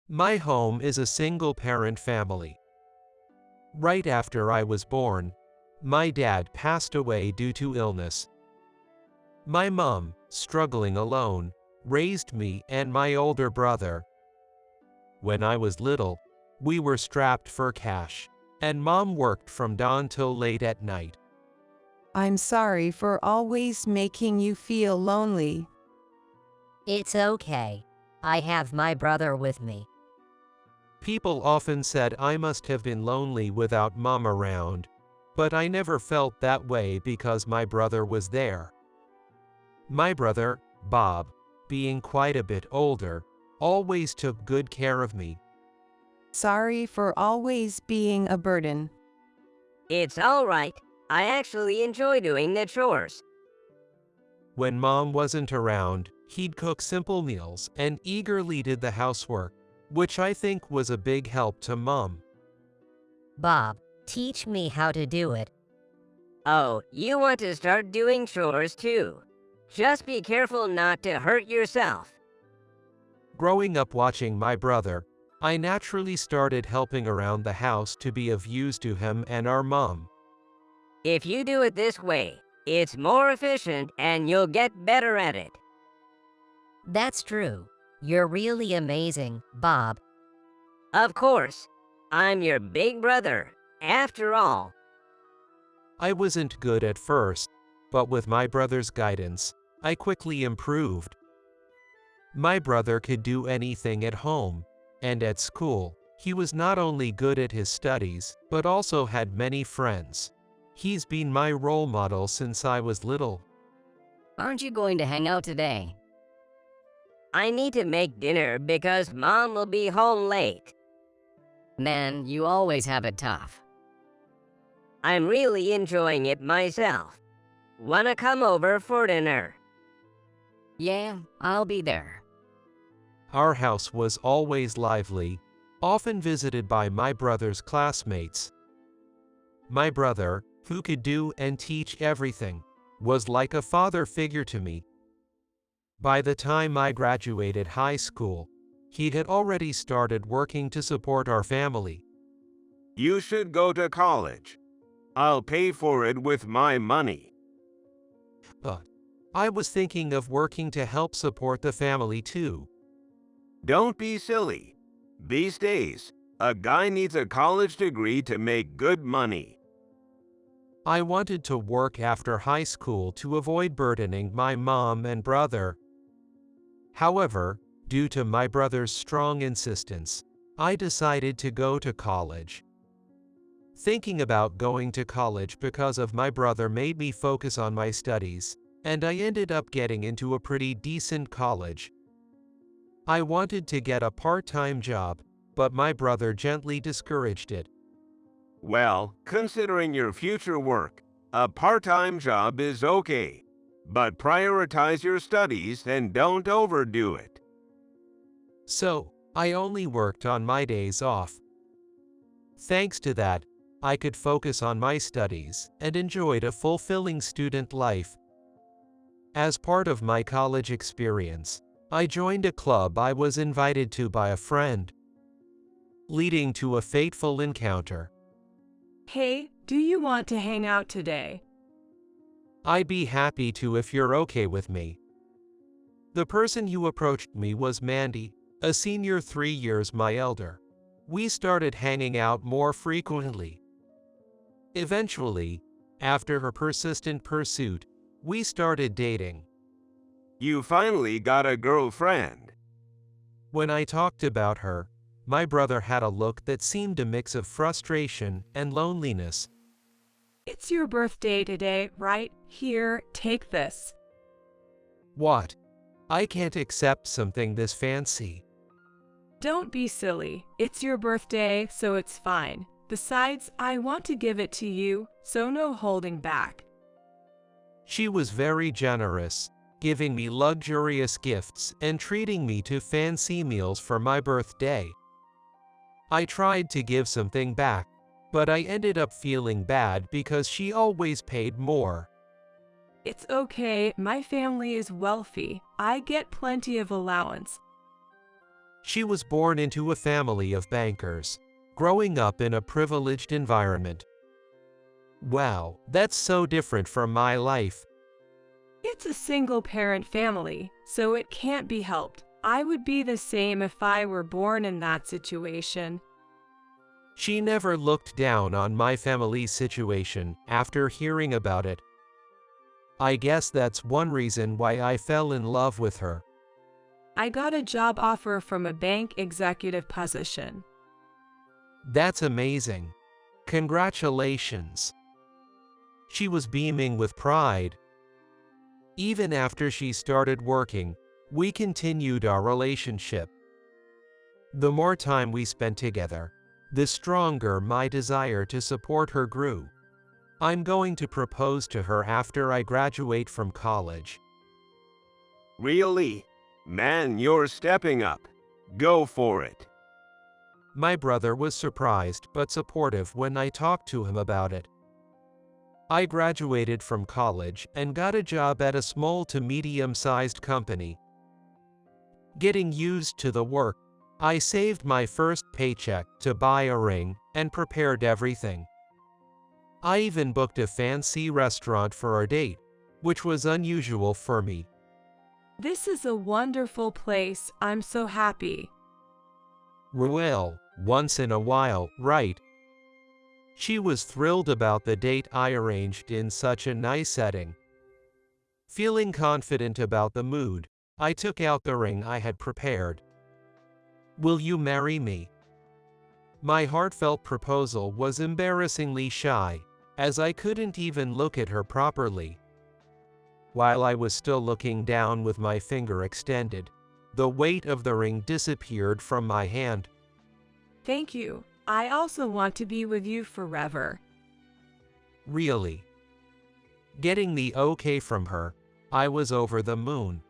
My home is a single-parent family. Right after I was born, my dad passed away due to illness. My mom, struggling alone, raised me and my older brother. When I was little, we were strapped for cash, and mom worked from dawn till late at night. I'm sorry for always making you feel lonely. It's okay. I have my brother with me. People often said I must have been lonely without mom around, but I never felt that way because my brother was there. My brother, Bob, being quite a bit older, always took good care of me. Sorry for always being a burden. It's all right. I actually enjoy doing the chores. When mom wasn't around, he'd cook simple meals and eagerly did the housework, which I think was a big help to mom. Bob, teach me how to do it. Oh, you want to start doing chores too. Just be careful not to hurt yourself. Growing up watching my brother, I naturally started helping around the house to be of use to him and our mom. If you do it this way, it's more efficient and you'll get better at it. That's true. You're really amazing, Bob. Of course, I'm your big brother, after all. I wasn't good at first, but with my brother's guidance, I quickly improved. My brother could do anything at home, and at school, he was not only good at his studies, but also had many friends. He's been my role model since I was little. Aren't you going to hang out today? I need to make dinner because Mom will be home late. Man, you always have it tough. I'm really enjoying it myself. Wanna come over for dinner? Yeah, I'll be there. Our house was always lively, often visited by my brother's classmates. My brother, who could do and teach everything, was like a father figure to me. By the time I graduated high school, he had already started working to support our family. You should go to college. I'll pay for it with my money. But I was thinking of working to help support the family too. Don't be silly. These days, a guy needs a college degree to make good money. I wanted to work after high school to avoid burdening my mom and brother. However, due to my brother's strong insistence, I decided to go to college. Thinking about going to college because of my brother made me focus on my studies, and I ended up getting into a pretty decent college. I wanted to get a part-time job, but my brother gently discouraged it. Well, considering your future work, a part-time job is okay. But prioritize your studies and don't overdo it. So, I only worked on my days off. Thanks to that, I could focus on my studies and enjoyed a fulfilling student life. As part of my college experience, I joined a club I was invited to by a friend, leading to a fateful encounter. Hey, do you want to hang out today? I'd be happy to if you're okay with me. The person who approached me was Mandy, a senior 3 years my elder. We started hanging out more frequently. Eventually, after her persistent pursuit, we started dating. You finally got a girlfriend. When I talked about her, my brother had a look that seemed a mix of frustration and loneliness. It's your birthday today, right? Here, take this. What? I can't accept something this fancy. Don't be silly. It's your birthday, so it's fine. Besides, I want to give it to you, so no holding back. She was very generous, giving me luxurious gifts and treating me to fancy meals for my birthday. I tried to give something back, but I ended up feeling bad because she always paid more. It's okay, my family is wealthy. I get plenty of allowance. She was born into a family of bankers, growing up in a privileged environment. Wow, that's so different from my life. It's a single-parent family, so it can't be helped. I would be the same if I were born in that situation. She never looked down on my family's situation after hearing about it. I guess that's one reason why I fell in love with her. I got a job offer from a bank executive position. That's amazing. Congratulations. She was beaming with pride. Even after she started working, we continued our relationship. The more time we spent together, the stronger my desire to support her grew. I'm going to propose to her after I graduate from college. Really? Man, you're stepping up. Go for it. My brother was surprised but supportive when I talked to him about it. I graduated from college and got a job at a small to medium-sized company. Getting used to the work, I saved my first paycheck to buy a ring and prepared everything. I even booked a fancy restaurant for our date, which was unusual for me. This is a wonderful place. I'm so happy. Well, once in a while, right? She was thrilled about the date I arranged in such a nice setting. Feeling confident about the mood, I took out the ring I had prepared. Will you marry me? My heartfelt proposal was embarrassingly shy, as I couldn't even look at her properly. While I was still looking down with my finger extended, the weight of the ring disappeared from my hand. Thank you. I also want to be with you forever. Really? Getting the okay from her, I was over the moon.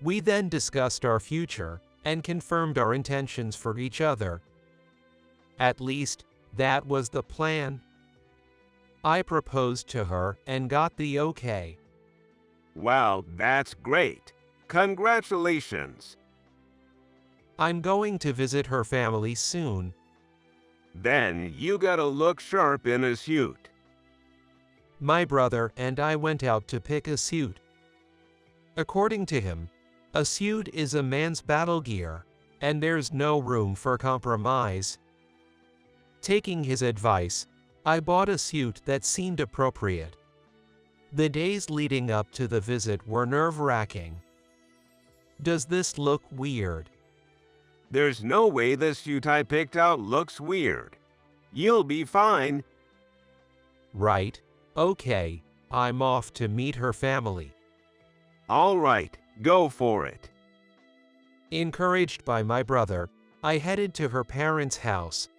We then discussed our future and confirmed our intentions for each other. At least, that was the plan. I proposed to her and got the okay. Wow, that's great. Congratulations. I'm going to visit her family soon. Then you gotta look sharp in a suit. My brother and I went out to pick a suit. According to him, a suit is a man's battle gear, and there's no room for compromise. Taking his advice, I bought a suit that seemed appropriate. The days leading up to the visit were nerve-wracking. Does this look weird? There's no way the suit I picked out looks weird. You'll be fine. Right, okay, I'm off to meet her family. All right, go for it. Encouraged by my brother, I headed to her parents' house.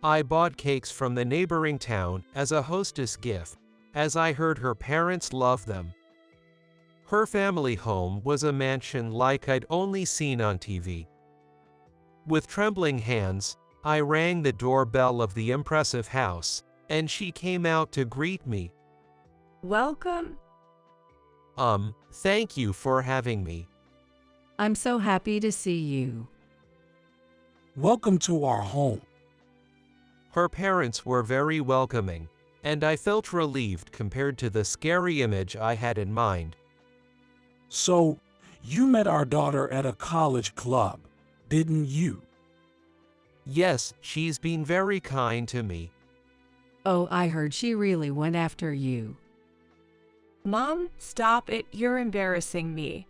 I bought cakes from the neighboring town as a hostess gift, as I heard her parents love them. Her family home was a mansion like I'd only seen on TV. With trembling hands, I rang the doorbell of the impressive house, and she came out to greet me. Welcome. Thank you for having me. I'm so happy to see you. Welcome to our home. Her parents were very welcoming, and I felt relieved compared to the scary image I had in mind. So, you met our daughter at a college club, didn't you? Yes, she's been very kind to me. Oh, I heard she really went after you. Mom, stop it. You're embarrassing me.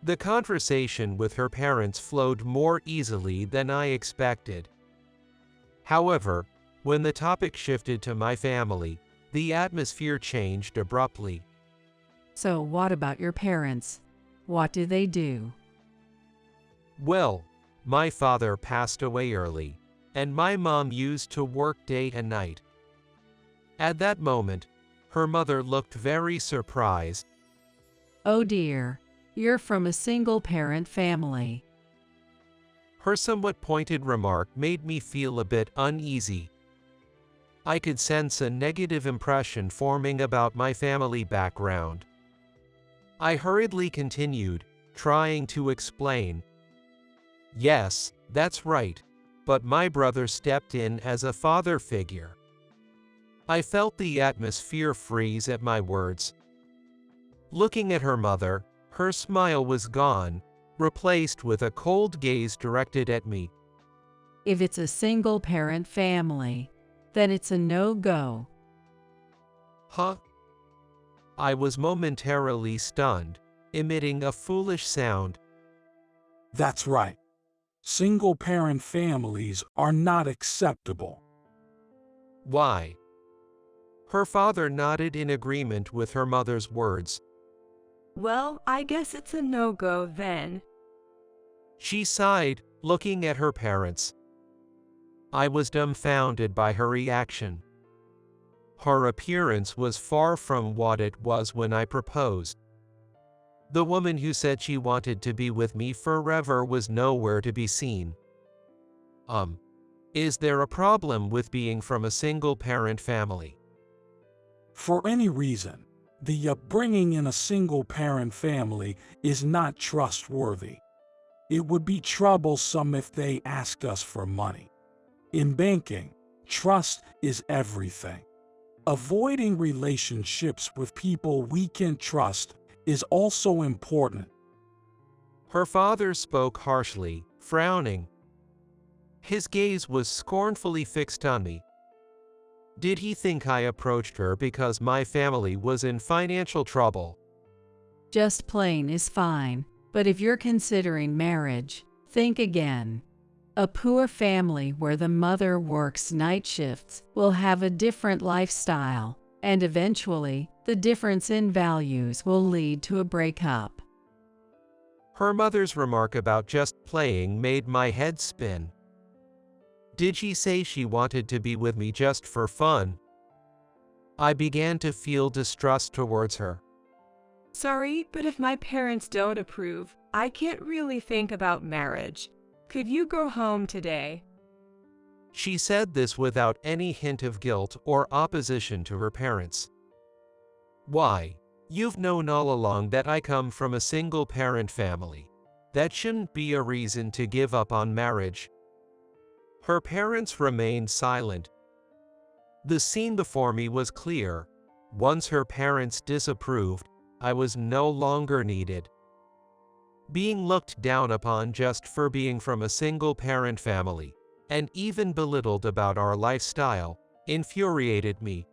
The conversation with her parents flowed more easily than I expected. However, when the topic shifted to my family, the atmosphere changed abruptly. So what about your parents? What do they do? Well, my father passed away early, and my mom used to work day and night. At that moment, her mother looked very surprised. Oh dear, you're from a single-parent family. Her somewhat pointed remark made me feel a bit uneasy. I could sense a negative impression forming about my family background. I hurriedly continued, trying to explain, Yes, that's right. But my brother stepped in as a father figure. I felt the atmosphere freeze at my words. Looking at her mother, her smile was gone, replaced with a cold gaze directed at me. If it's a single-parent family, then it's a no-go. Huh? I was momentarily stunned, emitting a foolish sound. That's right. Single-parent families are not acceptable. Why? Her father nodded in agreement with her mother's words. Well, I guess it's a no-go then. She sighed, looking at her parents. I was dumbfounded by her reaction. Her appearance was far from what it was when I proposed. The woman who said she wanted to be with me forever was nowhere to be seen. Is there a problem with being from a single-parent family? For any reason, the upbringing in a single-parent family is not trustworthy. It would be troublesome if they asked us for money. In banking, trust is everything. Avoiding relationships with people we can trust is also important. Her father spoke harshly, frowning. His gaze was scornfully fixed on me. Did he think I approached her because my family was in financial trouble? Just plain is fine, but if you're considering marriage, think again. A poor family where the mother works night shifts will have a different lifestyle, and eventually, the difference in values will lead to a breakup. Her mother's remark about just playing made my head spin. Did she say she wanted to be with me just for fun? I began to feel distrust towards her. Sorry, but if my parents don't approve, I can't really think about marriage. Could you go home today? She said this without any hint of guilt or opposition to her parents. Why? You've known all along that I come from a single-parent family. That shouldn't be a reason to give up on marriage. Her parents remained silent. The scene before me was clear. Once her parents disapproved, I was no longer needed. Being looked down upon just for being from a single-parent family, and even belittled about our lifestyle, infuriated me.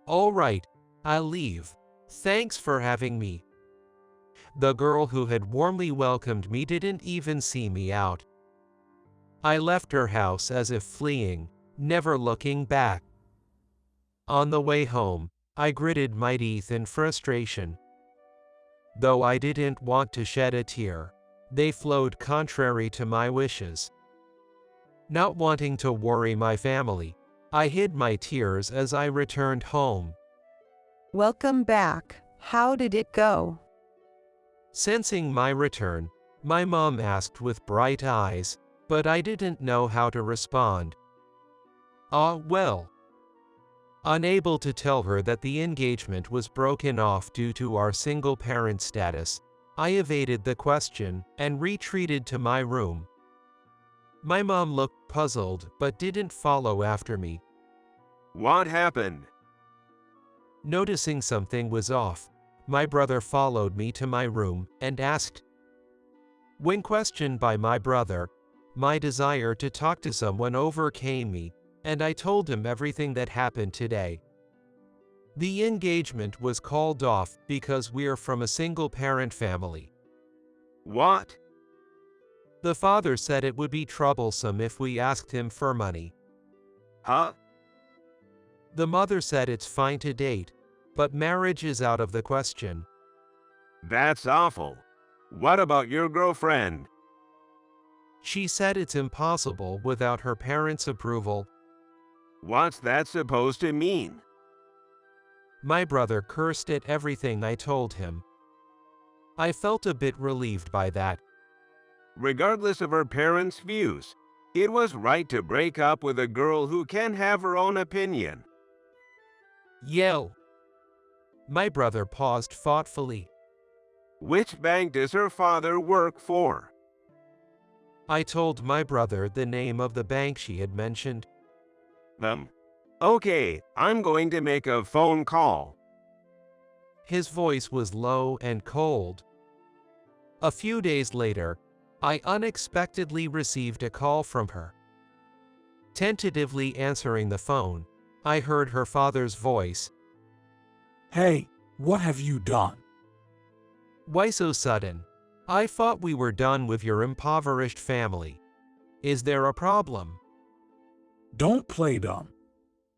All right, I'll leave. Thanks for having me. The girl who had warmly welcomed me didn't even see me out. I left her house as if fleeing, never looking back. On the way home, I gritted my teeth in frustration. Though I didn't want to shed a tear, they flowed contrary to my wishes. Not wanting to worry my family, I hid my tears as I returned home. Welcome back. How did it go? Sensing my return, my mom asked with bright eyes, but I didn't know how to respond. Well. Unable to tell her that the engagement was broken off due to our single-parent status, I evaded the question and retreated to my room. My mom looked puzzled but didn't follow after me. What happened? Noticing something was off, my brother followed me to my room and asked. When questioned by my brother, my desire to talk to someone overcame me, and I told him everything that happened today. The engagement was called off because we're from a single-parent family. What? The father said it would be troublesome if we asked him for money. Huh? The mother said it's fine to date, but marriage is out of the question. That's awful. What about your girlfriend? She said it's impossible without her parents' approval. What's that supposed to mean? My brother cursed at everything I told him. I felt a bit relieved by that. Regardless of her parents' views, it was right to break up with a girl who can have her own opinion. Yell. My brother paused thoughtfully. Which bank does her father work for? I told my brother the name of the bank she had mentioned. Okay, I'm going to make a phone call. His voice was low and cold. A few days later, I unexpectedly received a call from her. Tentatively answering the phone, I heard her father's voice. Hey, what have you done? Why so sudden? I thought we were done with your impoverished family. Is there a problem? Don't play dumb.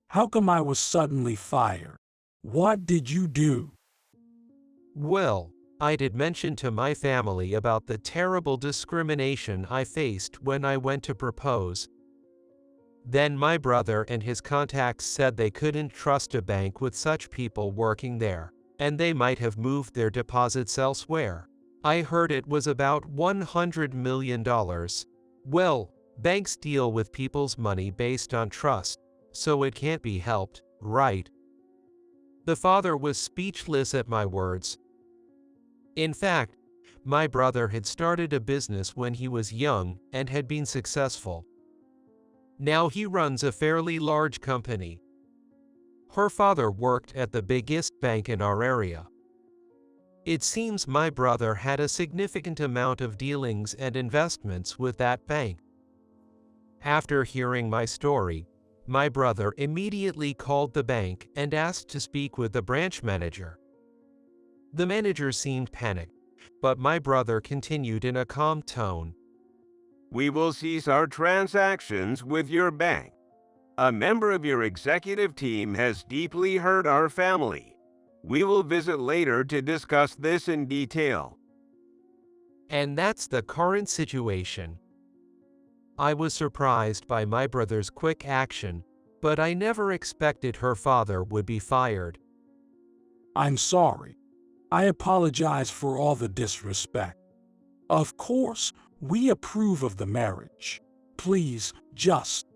How come I was suddenly fired? What did you do? Well, I did mention to my family about the terrible discrimination I faced when I went to propose. Then my brother and his contacts said they couldn't trust a bank with such people working there, and they might have moved their deposits elsewhere. I heard it was about $100 million. Well, banks deal with people's money based on trust, so it can't be helped, right? The father was speechless at my words. In fact, my brother had started a business when he was young and had been successful. Now he runs a fairly large company. Her father worked at the biggest bank in our area. It seems my brother had a significant amount of dealings and investments with that bank. After hearing my story, my brother immediately called the bank and asked to speak with the branch manager. The manager seemed panicked, but my brother continued in a calm tone. We will cease our transactions with your bank. A member of your executive team has deeply hurt our family. We will visit later to discuss this in detail. And that's the current situation. I was surprised by my brother's quick action, but I never expected her father would be fired. I'm sorry. I apologize for all the disrespect. Of course, we approve of the marriage. Please, just.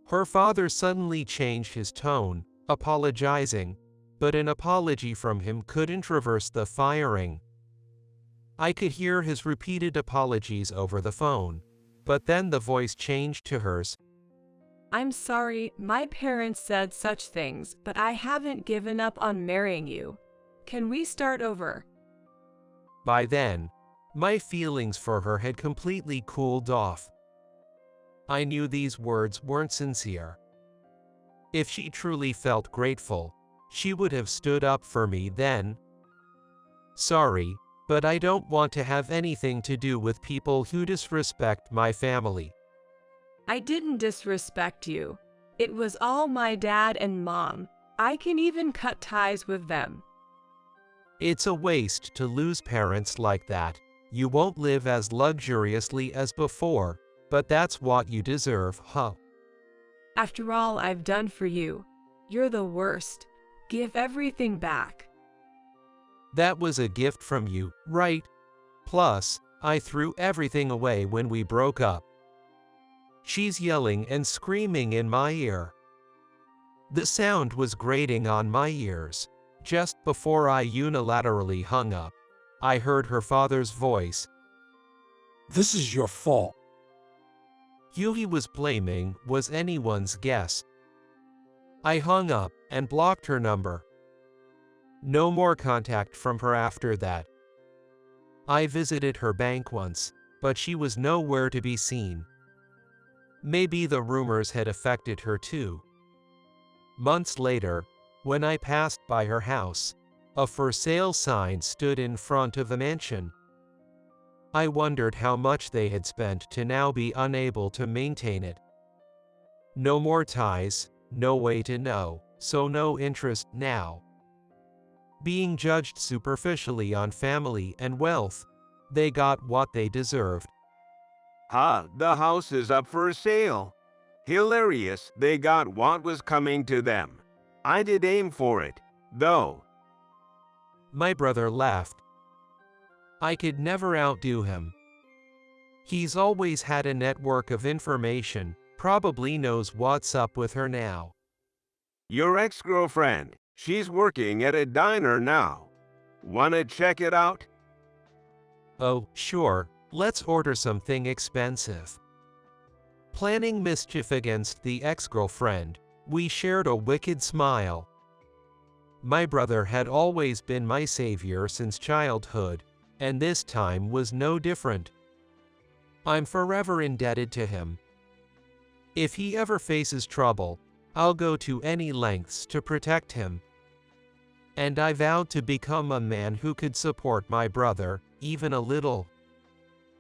Her father suddenly changed his tone, apologizing, but an apology from him couldn't reverse the firing. I could hear his repeated apologies over the phone, but then the voice changed to hers. I'm sorry, my parents said such things, but I haven't given up on marrying you. Can we start over? By then, my feelings for her had completely cooled off. I knew these words weren't sincere. If she truly felt grateful, she would have stood up for me then. Sorry, but I don't want to have anything to do with people who disrespect my family. I didn't disrespect you. It was all my dad and mom. I can even cut ties with them. It's a waste to lose parents like that. You won't live as luxuriously as before, but that's what you deserve, huh? After all I've done for you, you're the worst. Give everything back. That was a gift from you, right? Plus, I threw everything away when we broke up. She's yelling and screaming in my ear. The sound was grating on my ears. Just before I unilaterally hung up, I heard her father's voice. This is your fault. Who he was blaming was anyone's guess. I hung up and blocked her number. No more contact from her after that. I visited her bank once, but she was nowhere to be seen. Maybe the rumors had affected her too. Months later, when I passed by her house, a for sale sign stood in front of the mansion. I wondered how much they had spent to now be unable to maintain it. No more ties, no way to know, so no interest now. Being judged superficially on family and wealth, they got what they deserved. The house is up for sale. Hilarious, they got what was coming to them. I did aim for it, though. My brother laughed. I could never outdo him. He's always had a network of information, probably knows what's up with her now. Your ex-girlfriend, she's working at a diner now. Wanna check it out? Oh, sure, Let's order something expensive. Planning mischief against the ex-girlfriend, we shared a wicked smile. My brother had always been my savior since childhood, and this time was no different. I'm forever indebted to him. If he ever faces trouble, I'll go to any lengths to protect him. And I vowed to become a man who could support my brother, even a little.